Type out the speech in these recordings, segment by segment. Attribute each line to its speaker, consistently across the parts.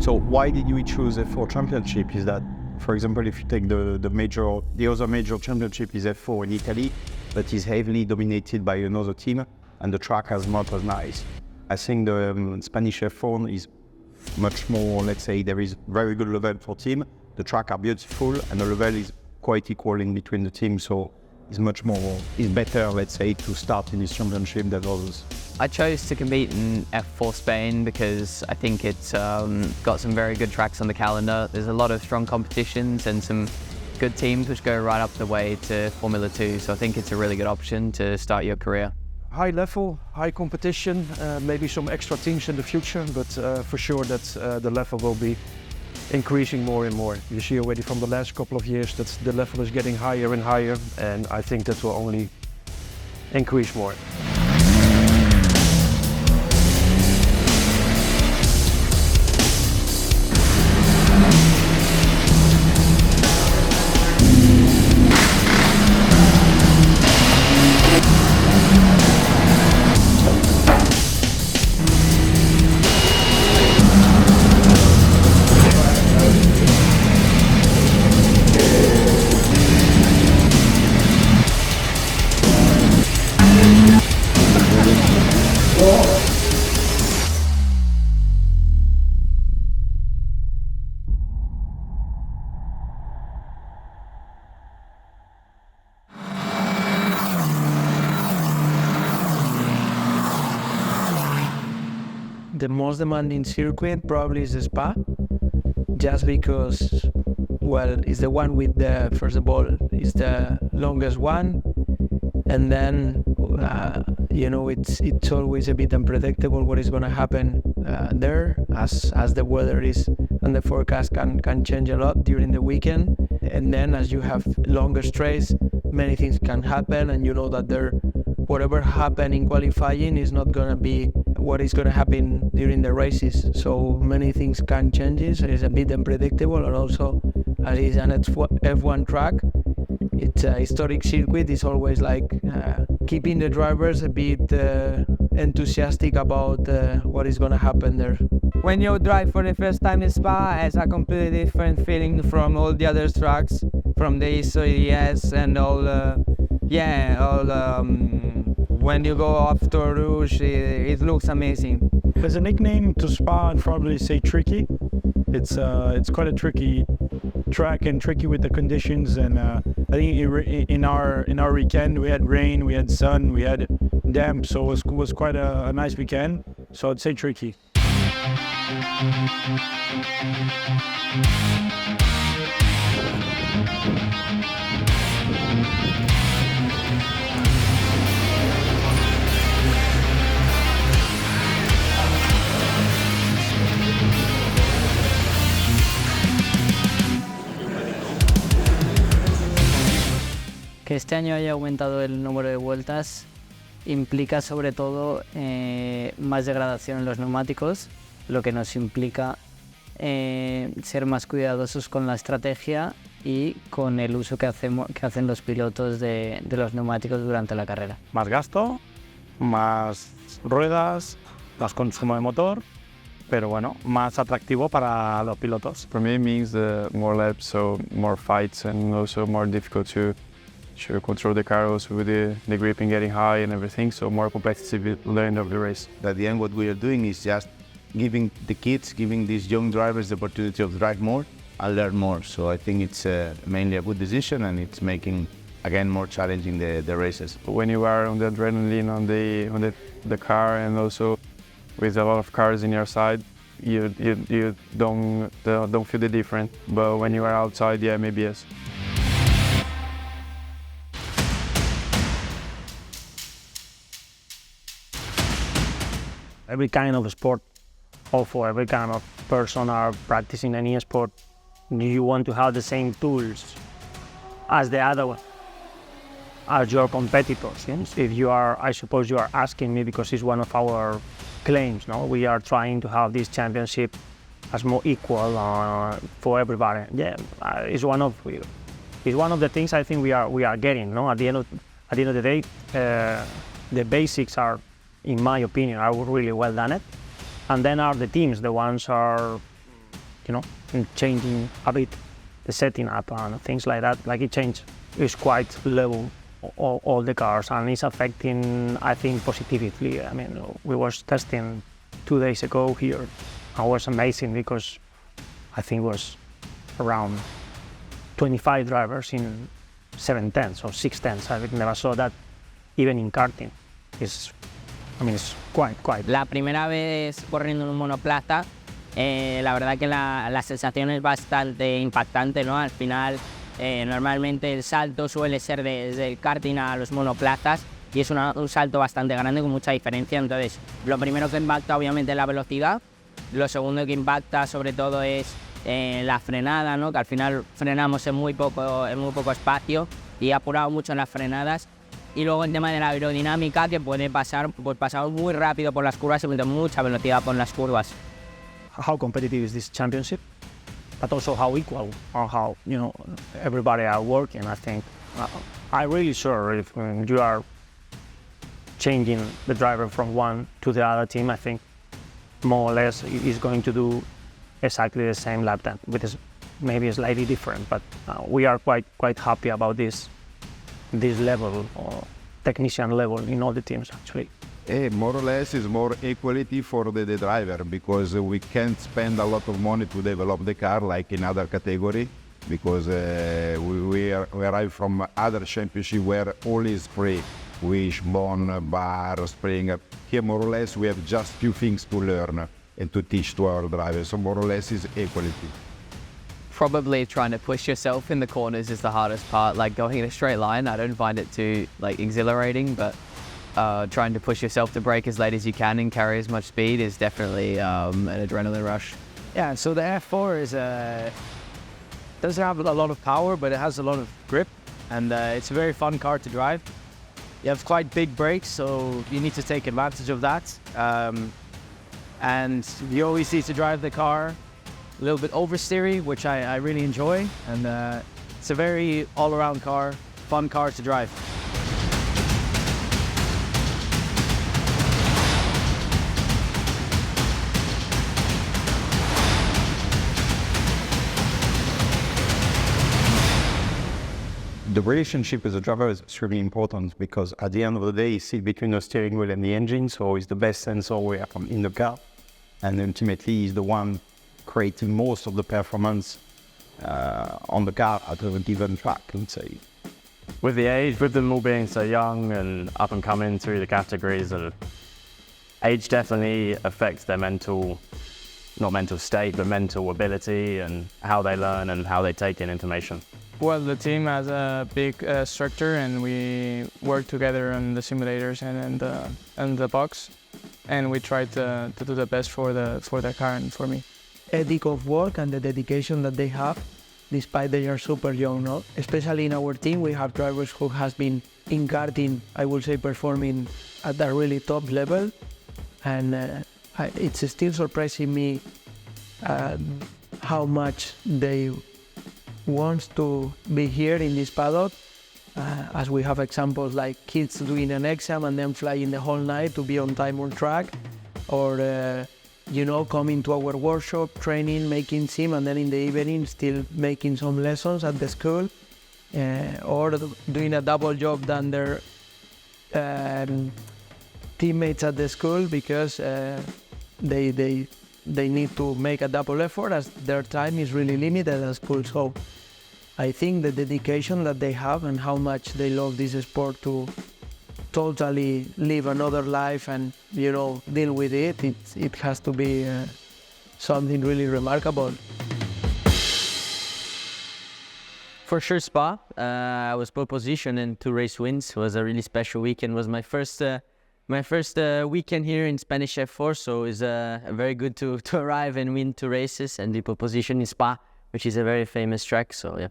Speaker 1: So why did we choose F4 Championship? Is that, for example, if you take the other major championship is F4 in Italy, but is heavily dominated by another team, and the track is not as nice. I think the Spanish F4 is much more, let's say, there is very good level for team. The track are beautiful, and the level is quite equal in between the teams. So it's better, let's say, to start in this championship than others.
Speaker 2: I chose to compete in F4 Spain because I think it's got some very good tracks on the calendar. There's a lot of strong competitions and some good teams which go right up the way to Formula 2. So I think it's a really good option to start your career.
Speaker 3: High level, high competition, maybe some extra teams in the future, but for sure that the level will be increasing more and more. You see already from the last couple of years that the level is getting higher and higher, and I think that will only increase more.
Speaker 4: The most demanding circuit probably is Spa, just because, well, it's the one with the, first of all, it's the longest one, and then, it's always a bit unpredictable what is going to happen there, as the weather is and the forecast can change a lot during the weekend. And then as you have longer straights, many things can happen, and you know that whatever happened in qualifying is not going to be what is going to happen during the races. So many things can change. It's a bit unpredictable, and also as it's an F1 track, it's a historic circuit. It's always like keeping the drivers a bit enthusiastic about what is going to happen there.
Speaker 5: When you drive for the first time in Spa, it's a completely different feeling from all the other tracks, from the ESO and all. When you go off to Rouge, it looks amazing.
Speaker 6: There's a nickname to Spa, I'd probably say tricky. It's quite a tricky track and tricky with the conditions. And I think in our weekend we had rain, we had sun, we had damp, so it was quite a nice weekend. So I'd say tricky.
Speaker 7: Que este año haya aumentado el número de vueltas implica sobre todo más degradación en los neumáticos, lo que nos implica ser más cuidadosos con la estrategia y con el uso que hacen los pilotos de los neumáticos durante la carrera.
Speaker 6: Más gasto, más ruedas, más consumo de motor, pero bueno, más atractivo para los pilotos.
Speaker 8: For me it means more laps, so more fights, and also more difficult to control the car also with the gripping getting high and everything, so more competitive at the end of the race.
Speaker 1: At the end, what we are doing is just giving these young drivers the opportunity to drive more and learn more. So I think it's mainly a good decision, and it's making, again, more challenging the races.
Speaker 8: When you are on the adrenaline on the car, and also with a lot of cars in your side, you don't feel the difference. But when you are outside, yeah, maybe yes.
Speaker 9: Every kind of sport, or for every kind of person are practicing any sport, you want to have the same tools as the other one, as your competitors. Yes? If you are, I suppose you are asking me because it's one of our claims. No, we are trying to have this championship as more equal for everybody. Yeah, it's one of the things I think we are getting. No, at the end of the day, the basics are, in my opinion, are really well done it. And then are the teams, the ones are changing a bit the setting up and things like that. Like it changed. It's quite level all the cars, and it's affecting, I think, positively. I mean, we were testing 2 days ago here, and it was amazing because I think it was around 25 drivers in 7 tenths or 6 tenths. I never saw that even in karting. It's quite.
Speaker 5: La primera vez corriendo en un monoplaza, la verdad que la sensación es bastante impactante, ¿no? Al final, normalmente el salto suele ser desde el karting a los monoplazas y es un salto bastante grande con mucha diferencia. Entonces, lo primero que impacta obviamente es la velocidad, lo segundo que impacta sobre todo es la frenada, ¿no? Que al final frenamos en muy poco espacio y he apurado mucho en las frenadas. Y luego el tema de la aerodinámica, que puede pasar muy rápido por las curvas y meter mucha velocidad por las curvas.
Speaker 9: How competitive is this championship, but also how equal or how everybody are working. I think I'm really sure if you are changing the driver from one to the other team, I think more or less is going to do exactly the same lap time, with maybe slightly different. But we are quite happy about this level or technician level in all the teams actually.
Speaker 10: More or less is more equality for the driver, because we can't spend a lot of money to develop the car like in other category, because we arrive from other championship where all is free, wishbone, bar, spring. Here more or less we have just few things to learn and to teach to our drivers, so more or less is equality.
Speaker 2: Probably trying to push yourself in the corners is the hardest part. Like going in a straight line, I don't find it too exhilarating, but trying to push yourself to brake as late as you can and carry as much speed is definitely an adrenaline rush.
Speaker 4: Yeah, so the F4 doesn't have a lot of power, but it has a lot of grip, and it's a very fun car to drive. You have quite big brakes, so you need to take advantage of that. And you always need to drive the car a little bit oversteery, which I really enjoy, and it's a very all-around car, fun car to drive.
Speaker 1: The relationship with the driver is extremely important, because at the end of the day, you sit between the steering wheel and the engine, so he's the best sensor we have in the car, and ultimately he's the one creating most of the performance on the car at a given track, let's say.
Speaker 8: With the age, with them all being so young and up and coming through the categories, age definitely affects their mental state, but mental ability and how they learn and how they take in information.
Speaker 11: Well, the team has a big structure, and we work together on the simulators and the box, and we try to do the best for the car and for me.
Speaker 4: Ethic of work and the dedication that they have, despite they are super young, no? Especially in our team, we have drivers who has been in karting, I would say, performing at a really top level, and it's still surprising me how much they want to be here in this paddock, as we have examples like kids doing an exam and then flying the whole night to be on time on track, or coming to our workshop, training, making sim, and then in the evening still making some lessons at the school, or doing a double job than their teammates at the school, because they need to make a double effort as their time is really limited at school. So I think the dedication that they have and how much they love this sport to totally live another life and deal with it has to be something really remarkable.
Speaker 2: For sure, Spa. I was pole position and 2 race wins. It was a really special weekend. It was my first weekend here in Spanish F4, so it's very good to arrive and win 2 races and be pole position in Spa, which is a very famous track. So yeah.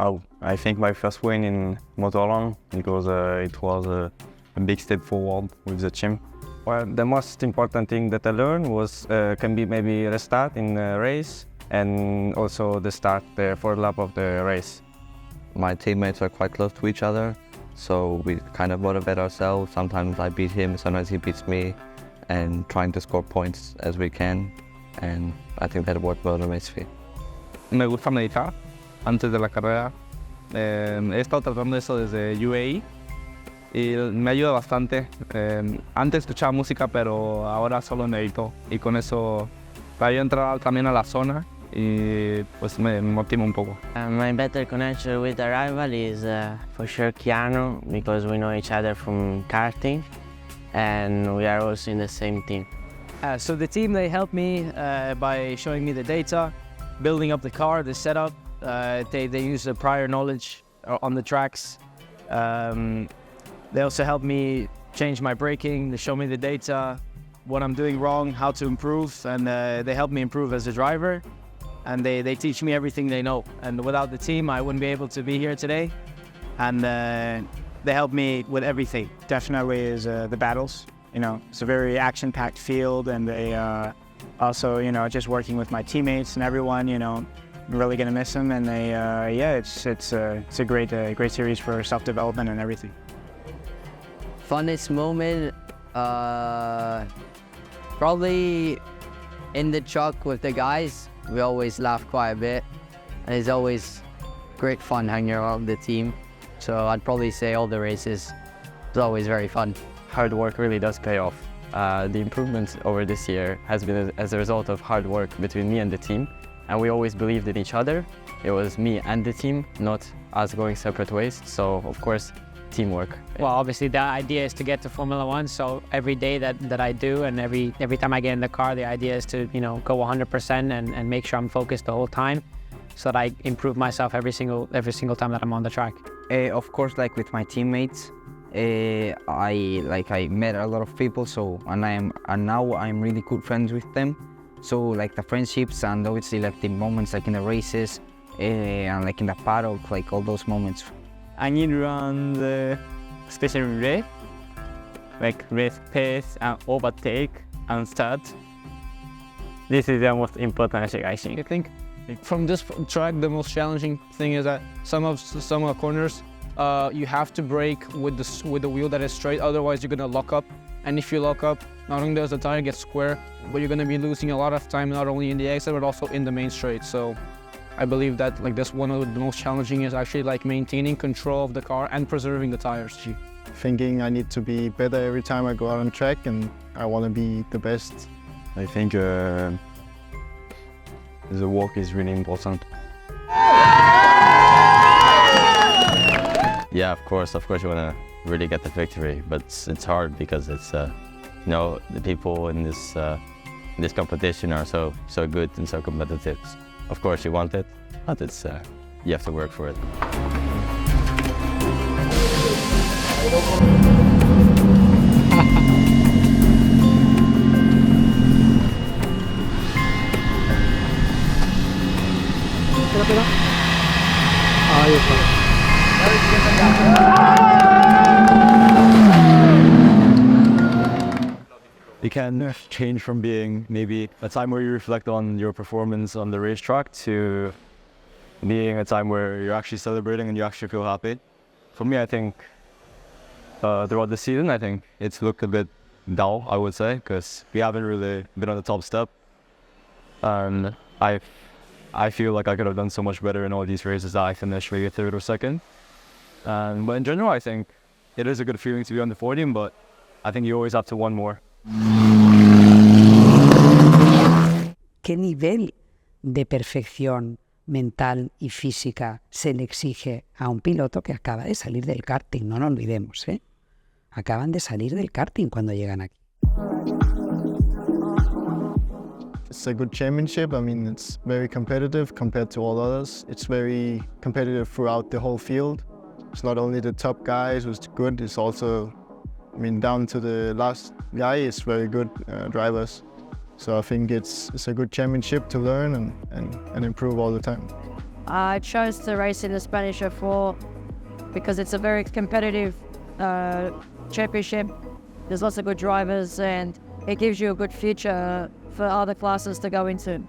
Speaker 8: Oh, I think my first win in Motorland, because it was a big step forward with the team. Well, the most important thing that I learned was can be maybe the start in the race and also the start, the 4th lap of the race.
Speaker 12: My teammates are quite close to each other, so we kind of motivate ourselves. Sometimes I beat him, sometimes he beats me, and trying to score points as we can. And I think that worked well in the race field.
Speaker 13: Me gusta meditar antes de la carrera. He estado tratando eso desde UAE y me ayuda bastante. Antes escuchaba música, pero ahora solo medito y con eso para yo entrar también a la zona y pues me motiva un poco.
Speaker 14: My better connection with the rival is for sure Keanu, because we know each other from karting and we are also in the same team.
Speaker 15: So the team, they helped me by showing me the data, building up the car, the setup. They use the prior knowledge on the tracks. They also helped me change my braking, they show me the data, what I'm doing wrong, how to improve, and they help me improve as a driver. And they teach me everything they know. And without the team, I wouldn't be able to be here today. And they help me with everything.
Speaker 16: Definitely is the battles. You know, it's a very action-packed field, and they also, you know, just working with my teammates and everyone, you know, I'm really gonna miss them. And they, yeah, it's a great series for self-development and everything.
Speaker 2: Funnest moment, probably in the truck with the guys. We always laugh quite a bit, and it's always great fun hanging around the team. So I'd probably say all the races, it's always very fun.
Speaker 8: Hard work really does pay off. The improvement over this year has been as a result of hard work between me and the team, and we always believed in each other. It was me and the team, not us going separate ways. So of course, teamwork.
Speaker 7: Well, obviously the idea is to get to Formula One, so every day that I do and every time I get in the car, the idea is to, you know, go 100% and make sure I'm focused the whole time so that I improve myself every single time that I'm on the track.
Speaker 17: Of course, like with my teammates, I met a lot of people, so and now I'm really good friends with them. So like the friendships and obviously like the moments like in the races and like in the paddock, like all those moments.
Speaker 11: I need to run the special race, like race pace and overtake and start. This is the most important thing, I think.
Speaker 15: I think from this track, the most challenging thing is that some of the corners, you have to brake with the wheel that is straight, otherwise you're gonna lock up. And if you lock up, not only does the tire get square, but you're gonna be losing a lot of time, not only in the exit, but also in the main straight. So I believe that like that's one of the most challenging is actually like maintaining control of the car and preserving the tires.
Speaker 18: Thinking I need to be better every time I go out on track, and I want to be the best.
Speaker 8: I think the work is really important.
Speaker 19: Yeah, of course you want to really get the victory, but it's hard because it's you know, the people in this competition are so good and so competitive. Of course you want it, but it's you have to work for it.
Speaker 3: Ahí está.
Speaker 8: It can change from being maybe a time where you reflect on your performance on the racetrack to being a time where you're actually celebrating and you actually feel happy. For me, I think throughout the season, I think it's looked a bit dull, I would say, because we haven't really been on the top step. And I feel like I could have done so much better in all these races that I finished maybe third or second. But in general, I think it is a good feeling to be on the podium, but I think you always have to want more.
Speaker 20: ¿Qué nivel de perfección mental y física se le exige a un piloto que acaba de salir del karting? No nos olvidemos, ¿eh? Acaban de salir del karting cuando llegan aquí.
Speaker 18: It's a good championship. I mean, it's very competitive compared to all others. It's very competitive throughout the whole field. It's not only the top guys who's good, it's also, I mean, down to the last guy is very good drivers. So I think it's a good championship to learn and improve all the time.
Speaker 21: I chose to race in the Spanish F4 because it's a very competitive championship. There's lots of good drivers and it gives you a good future for other classes to go into.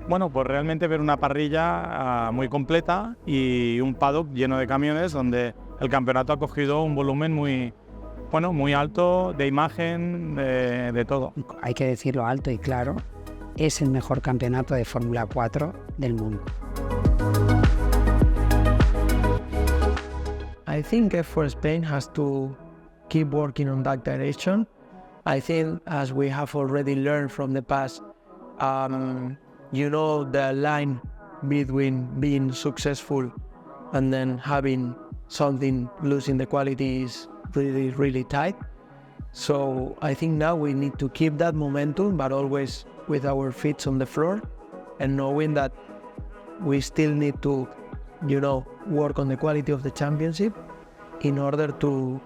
Speaker 16: Bueno, pues realmente ver una parrilla muy completa y un paddock lleno de camiones donde el campeonato ha cogido un volumen muy bueno, muy alto de imagen, de todo.
Speaker 20: Hay que decirlo alto y claro, es el mejor campeonato de Fórmula 4 del mundo.
Speaker 4: I think F4 Spain has to keep working on that direction. I think, as we have already learned from the past, the line between being successful and then having something losing the quality is really, really tight. So I think now we need to keep that momentum, but always with our feet on the floor and knowing that we still need to, work on the quality of the championship in order to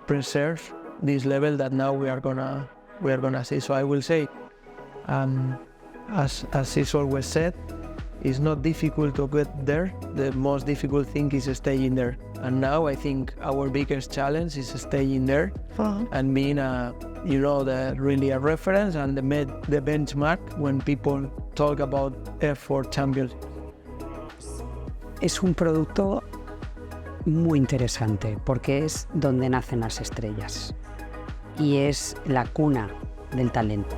Speaker 4: preserve this level that now we are gonna see. So I will say, as is always said, it's not difficult to get there. The most difficult thing is staying there. And now I think our biggest challenge is staying there and being really a reference and the benchmark when people talk about F4 Champions.
Speaker 20: Es un producto muy interesante porque es donde nacen las estrellas y es la cuna del talento.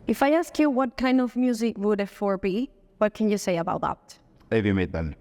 Speaker 21: If I ask you what kind of music would F4 be, what can you say about that?
Speaker 10: Heavy metal.